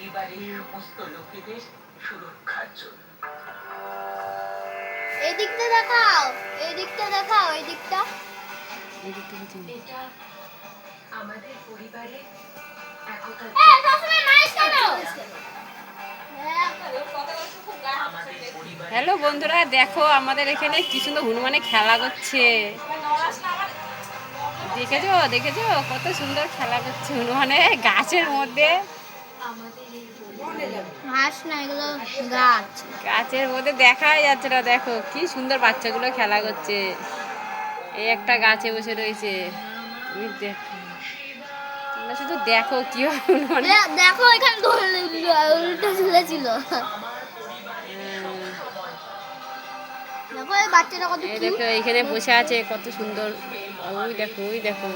পরিবারের সমস্ত লোকেদের সুরক্ষার জন্য। এই দিকটা দেখাও, এই দিকটা দেখাও, এই দিকটা। এটা আমাদের পরিবারের একতা। সবসময় মাইক কেন? হ্যালো বন্ধুরা, দেখো আমাদের এখানে কি সুন্দর হনুমানে খেলা করছে। দেখেছো দেখেছো কত সুন্দর খেলা করছে হনুমানে গাছের মধ্যে। ঘাস না, এগুলো গাছ। গাছের মধ্যে দেখাই যাচ্ছে না, দেখো কি সুন্দর বাচ্চাগুলো খেলা করছে। এই একটা গাছে বসে রয়েছে, তুমি দেখো, তোমরা শুধু দেখো কি হনুমান। দেখো এখানে উল্টো ঝুলেছিল। দেখো এই বাচ্চাটা কত এই দেখো এইখানে বসে আছে, কত সুন্দর। ওই দেখো ওই দেখো।